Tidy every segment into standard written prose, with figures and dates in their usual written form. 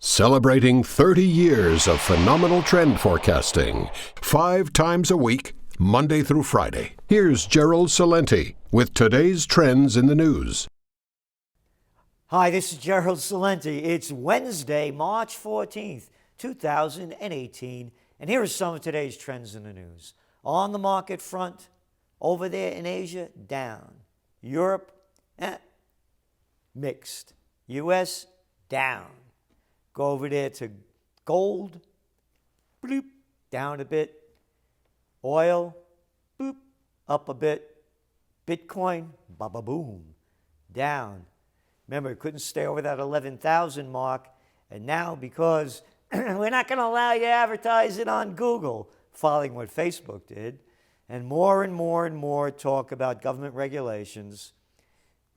Celebrating 30 years of phenomenal trend forecasting, 5 times a week, Monday through Friday. Here's Gerald Celente with today's trends in the news. Hi, this is Gerald Celente. It's Wednesday, March 14th, 2018, and here are some of today's trends in the news. On the market front, over there in Asia, down. Europe, mixed. U.S., down. Go over there to gold, bloop, down a bit. Oil, boop, up a bit. Bitcoin, ba-ba-boom, down. Remember, it couldn't stay over that 11,000 mark. And now, because we're not going to allow you to advertise it on Google, following what Facebook did, and more talk about government regulations,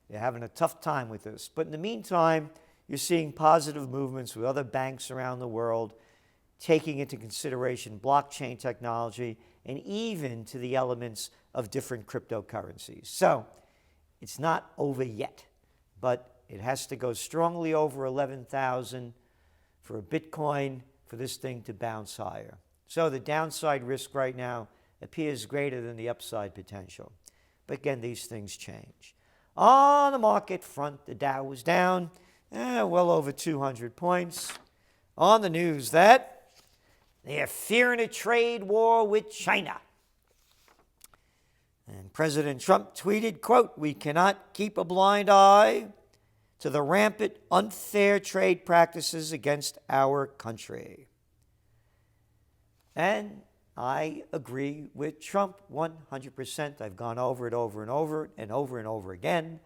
they're having a tough time with this. But in the meantime, you're seeing positive movements with other banks around the world taking into consideration blockchain technology and even to the elements of different cryptocurrencies. So it's not over yet, but it has to go strongly over 11,000 for a Bitcoin for this thing to bounce higher. So the downside risk right now appears greater than the upside potential. But again, these things change. On the market front, the Dow was down well over 200 points. On the news that they're fearing a trade war with China. And President Trump tweeted, quote, "We cannot keep a blind eye to the rampant unfair trade practices against our country." And I agree with Trump 100%. I've gone over it over and over again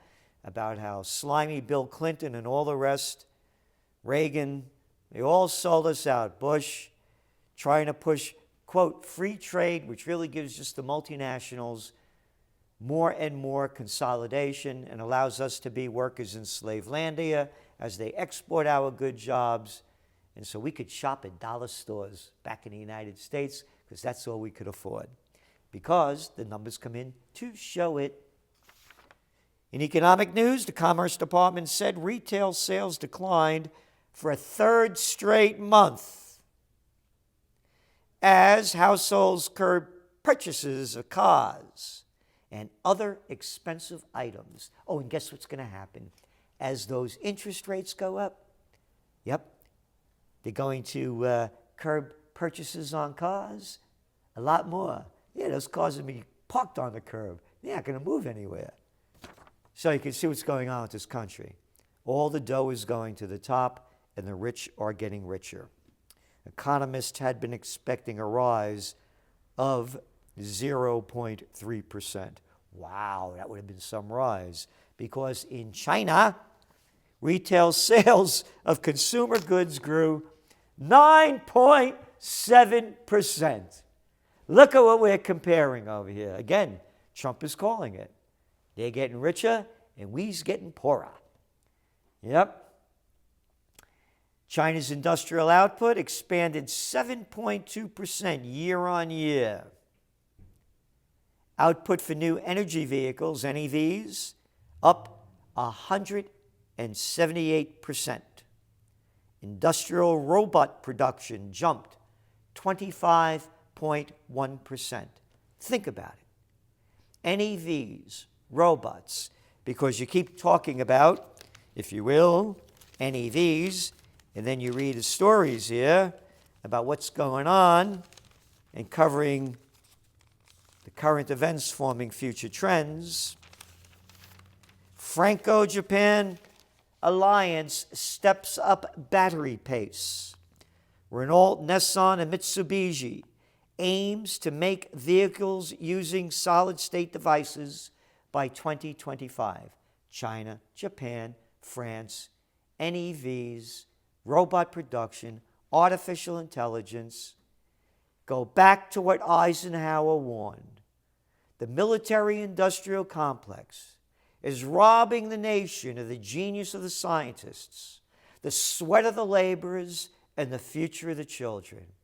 about how slimy Bill Clinton and all the rest, Reagan, they all sold us out. Bush trying to push, quote, free trade, which really gives just the multinationals more and more consolidation and allows us to be workers in Slavelandia as they export our good jobs. And so we could shop at dollar stores back in the United States because that's all we could afford, because the numbers come in to show it. In economic news, the Commerce Department said retail sales declined for a third straight month as households curb purchases of cars and other expensive items. Oh, and guess what's going to happen? As those interest rates go up, they're going to curb purchases on cars a lot more. Yeah, those cars will be parked on the curb. They're not going to move anywhere. So you can see what's going on with this country. All the dough is going to the top, and the rich are getting richer. Economists had been expecting a rise of 0.3%. Wow, that would have been some rise, because in China, retail sales of consumer goods grew 9.7%. Look at what we're comparing over here. Again, Trump is calling it. They're getting richer, and we's getting poorer. China's industrial output expanded 7.2% year on year. Output for new energy vehicles, NEVs, up 178%. Industrial robot production jumped 25.1%. Think about it. NEVs, robots, because you keep talking about, if you will, NEVs, and then you read the stories here about what's going on and covering the current events forming future trends. Franco-Japan alliance steps up battery pace. Renault, Nissan, and Mitsubishi aims to make vehicles using solid-state devices by 2025. China, Japan, France, NEVs, robot production, artificial intelligence. Go back to what Eisenhower warned. The military-industrial complex is robbing the nation of the genius of the scientists, the sweat of the laborers, and the future of the children.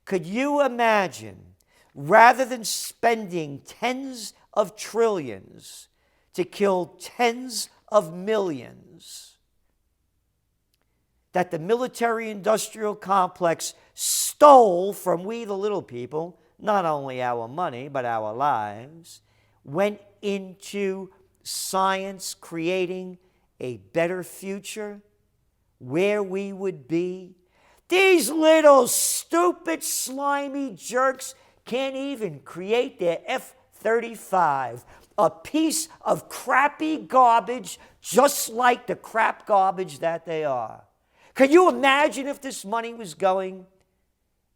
Could you imagine, rather than spending tens of trillions to kill tens of millions, that the military-industrial complex stole from we the little people, not only our money, but our lives, went into science creating a better future, where we would be. These little stupid, slimy jerks can't even create their F-35, a piece of crappy garbage just like the crap garbage that they are. Can you imagine if this money was going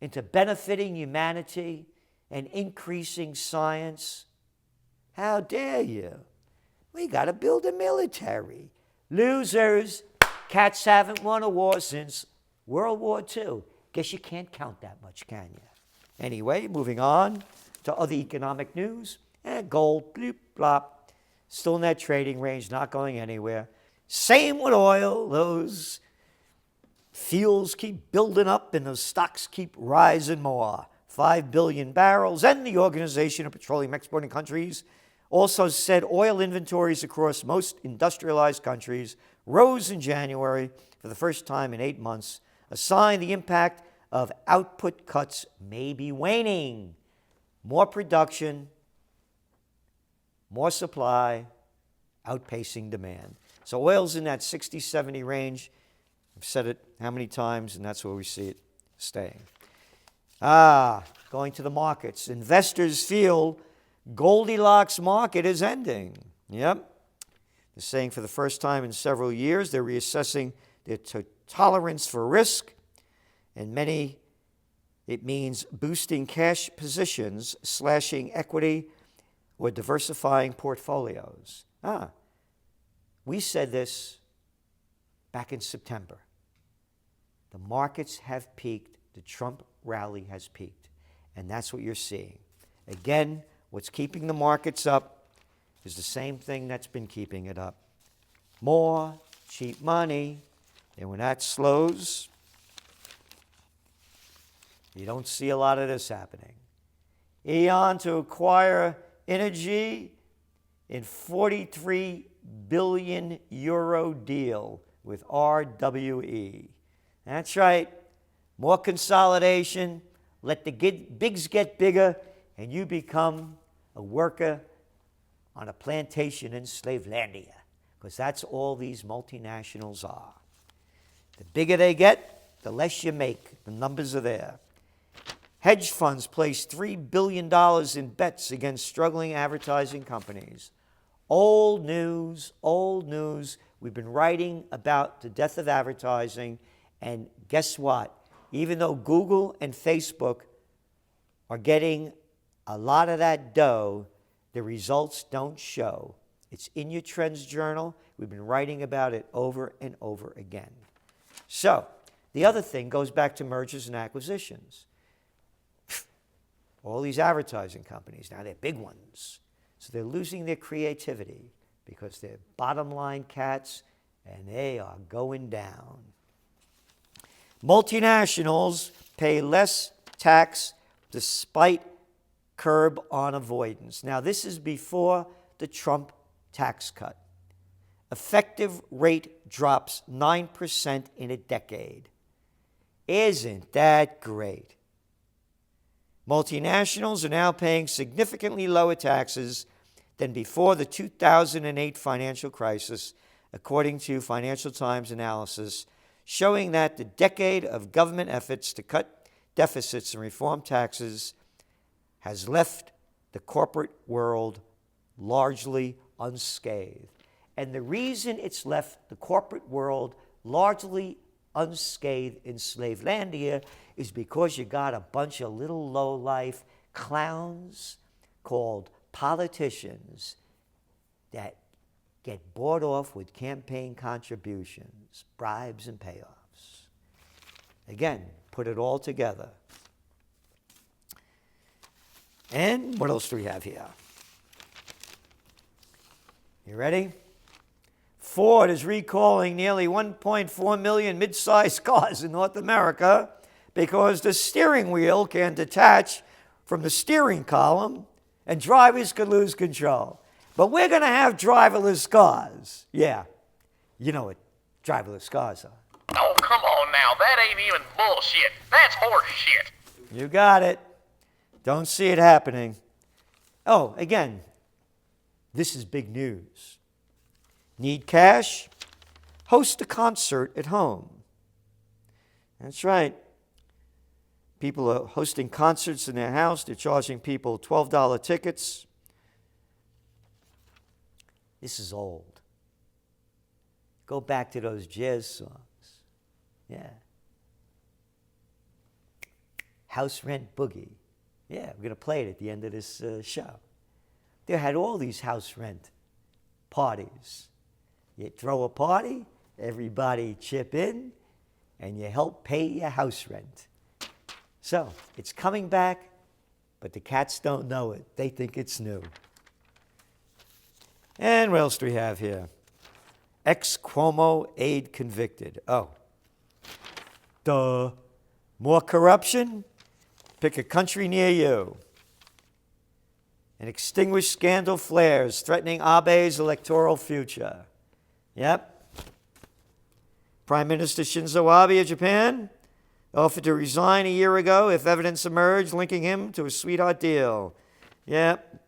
into benefiting humanity and increasing science? How dare you? We got to build a military. Losers. Cats haven't won a war since World War II. Guess you can't count that much, can you? Anyway, moving on to other economic news. Gold, bloop, blop. Still in that trading range, not going anywhere. Same with oil. Those fields keep building up and those stocks keep rising more. 5 billion barrels. And the Organization of Petroleum Exporting Countries also said oil inventories across most industrialized countries rose in January for the first time in 8 months, a sign the impact of output cuts may be waning. More production, more supply, outpacing demand. So oil's in that 60, 70 range. I've said it how many times, and that's where we see it staying. Going to the markets. Investors feel Goldilocks market is ending. Yep. They're saying for the first time in several years, they're reassessing their tolerance for risk. And many, it means boosting cash positions, slashing equity, or diversifying portfolios. We said this back in September. The markets have peaked. The Trump rally has peaked. And that's what you're seeing. Again, what's keeping the markets up is the same thing that's been keeping it up. More cheap money. And when that slows, you don't see a lot of this happening. Eon to acquire energy in 43 billion euro deal with RWE. That's right. More consolidation. Let the bigs get bigger, and you become a worker on a plantation in Slavelandia, because that's all these multinationals are. The bigger they get, the less you make. The numbers are there. Hedge funds placed $3 billion in bets against struggling advertising companies. Old news, old news. We've been writing about the death of advertising, and guess what? Even though Google and Facebook are getting a lot of that dough, the results don't show. It's in your TrendsJournal. We've been writing about it over and over again. So, the other thing goes back to mergers and acquisitions. All these advertising companies, now they're big ones. So they're losing their creativity because they're bottom line cats and they are going down. Multinationals pay less tax despite curb on avoidance. Now, this is before the Trump tax cut. Effective rate drops 9% in a decade. Isn't that great? Multinationals are now paying significantly lower taxes than before the 2008 financial crisis, according to Financial Times analysis, showing that the decade of government efforts to cut deficits and reform taxes has left the corporate world largely unscathed. And the reason it's left the corporate world largely unscathed in Slavelandia is because you got a bunch of little low-life clowns called politicians that get bought off with campaign contributions, bribes, and payoffs. Again, put it all together. And what else do we have here? You ready? Ford is recalling nearly 1.4 million mid-sized cars in North America because the steering wheel can detach from the steering column and drivers could lose control. But we're going to have driverless cars. Yeah, you know what driverless cars are. Come on now, that ain't even bullshit. That's horse shit. You got it. Don't see it happening. Oh, again, this is big news. Need cash? Host a concert at home. That's right. People are hosting concerts in their house. They're charging people $12 tickets. This is old. Go back to those jazz songs. Yeah. House Rent Boogie. Yeah, we're going to play it at the end of this show. They had all these house rent parties. You throw a party, everybody chip in, and you help pay your house rent. So, it's coming back, but the cats don't know it. They think it's new. And what else do we have here? Ex-Cuomo aide convicted. Oh. Duh. More corruption? Pick a country near you. An extinguished scandal flares, threatening Abe's electoral future. Yep. Prime Minister Shinzo Abe of Japan offered to resign a year ago if evidence emerged linking him to a sweetheart deal. Yep.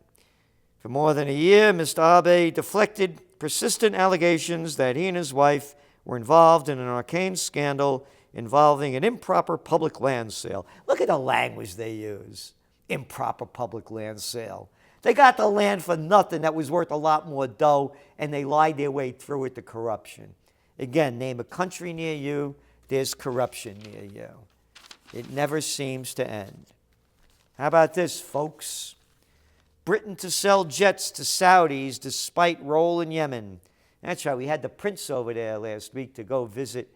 For more than a year, Mr. Abe deflected persistent allegations that he and his wife were involved in an arcane scandal involving an improper public land sale. Look at the language they use. Improper public land sale. They got the land for nothing that was worth a lot more dough, and they lied their way through it to corruption. Again, name a country near you, there's corruption near you. It never seems to end. How about this, folks? Britain to sell jets to Saudis despite role in Yemen. That's right, we had the prince over there last week to go visit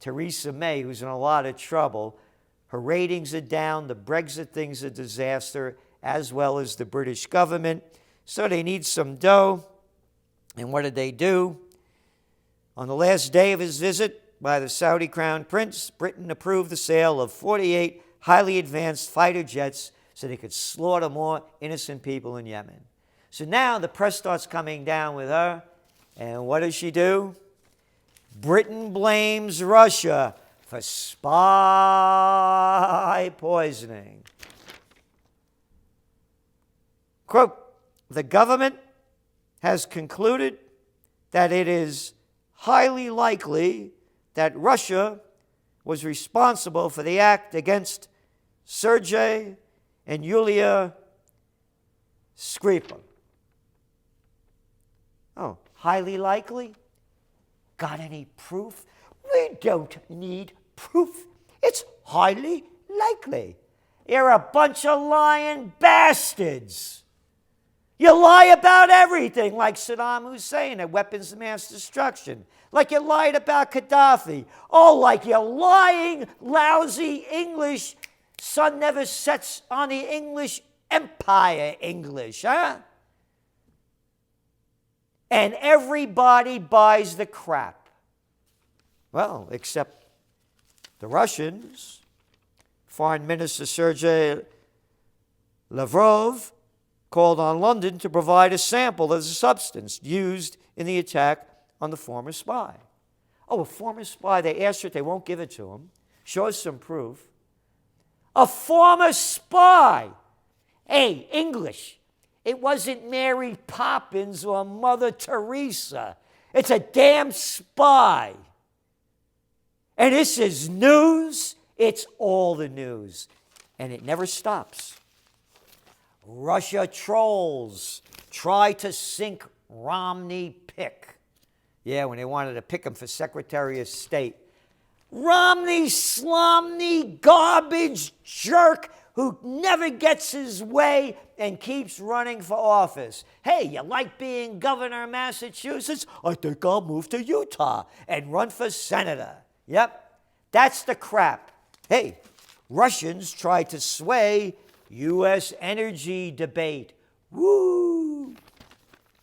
Theresa May, who's in a lot of trouble. Her ratings are down, the Brexit thing's a disaster, as well as the British government. So they need some dough. And what did they do? On the last day of his visit by the Saudi crown prince, Britain approved the sale of 48 highly advanced fighter jets so they could slaughter more innocent people in Yemen. So now the press starts coming down with her. And what does she do? Britain blames Russia for spy poisoning. Quote, the government has concluded that it is highly likely that Russia was responsible for the act against Sergei and Yulia Skripal. Oh, highly likely? Got any proof? We don't need proof. It's highly likely. You're a bunch of lying bastards. You lie about everything, like Saddam Hussein and weapons of mass destruction. Like you lied about Gaddafi. Oh, like you're lying, lousy English. Sun never sets on the English empire English, huh? And everybody buys the crap. Well, except the Russians. Foreign Minister Sergei Lavrov called on London to provide a sample of the substance used in the attack on the former spy. Oh, a former spy, they asked her, they won't give it to him. Show us some proof. A former spy. Hey, English. It wasn't Mary Poppins or Mother Teresa. It's a damn spy. And this is news. It's all the news. And it never stops. Russia trolls try to sink Romney pick. Yeah, when they wanted to pick him for Secretary of State. Romney, slomney, garbage jerk who never gets his way and keeps running for office. Hey, you like being governor of Massachusetts? I think I'll move to Utah and run for senator. Yep, that's the crap. Hey, Russians try to sway U.S. energy debate. Woo!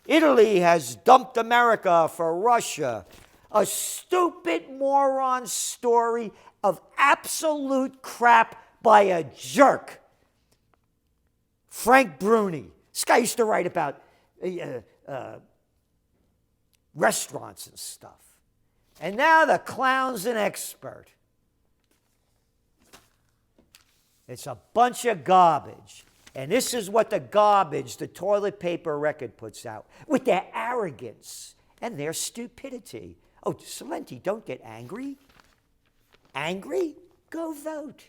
Italy has dumped America for Russia. A stupid moron story of absolute crap by a jerk. Frank Bruni. This guy used to write about restaurants and stuff. And now the clown's an expert. It's a bunch of garbage. And this is what the garbage, the toilet paper record puts out, with their arrogance and their stupidity. Oh, Celente, don't get angry. Angry? Go vote.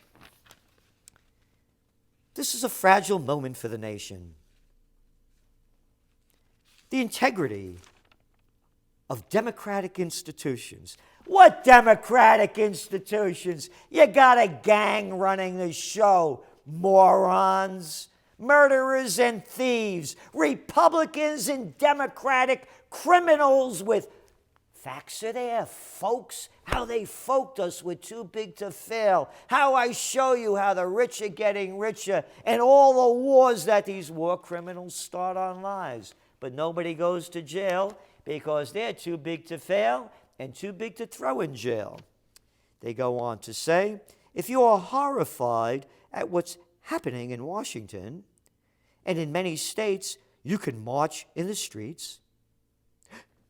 This is a fragile moment for the nation. The integrity of democratic institutions. What democratic institutions? You got a gang running the show, morons. Murderers and thieves, Republicans and Democratic criminals with facts are there, folks. How they folked us with too big to fail. How I show you how the rich are getting richer and all the wars that these war criminals start on lives. But nobody goes to jail because they're too big to fail and too big to throw in jail. They go on to say, if you are horrified at what's happening in Washington and in many states, you can march in the streets.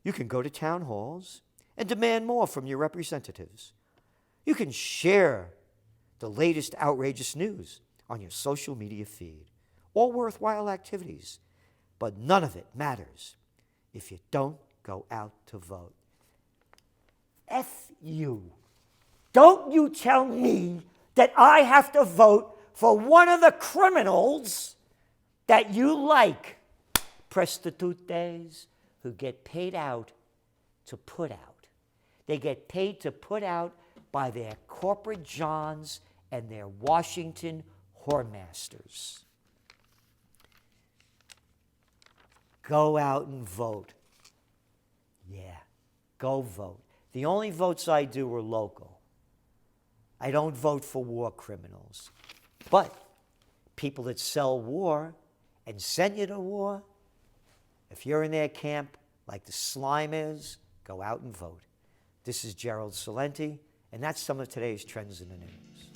You can go to town halls and demand more from your representatives. You can share the latest outrageous news on your social media feed. All worthwhile activities, but none of it matters if you don't go out to vote. F you. Don't you tell me that I have to vote for one of the criminals that you like. Prostitutes who get paid out to put out. They get paid to put out by their corporate johns and their Washington whoremasters. Go out and vote. Yeah, go vote. The only votes I do are local. I don't vote for war criminals. But people that sell war and send you to war, if you're in their camp like the slime is, go out and vote. This is Gerald Celente, and that's some of today's trends in the news.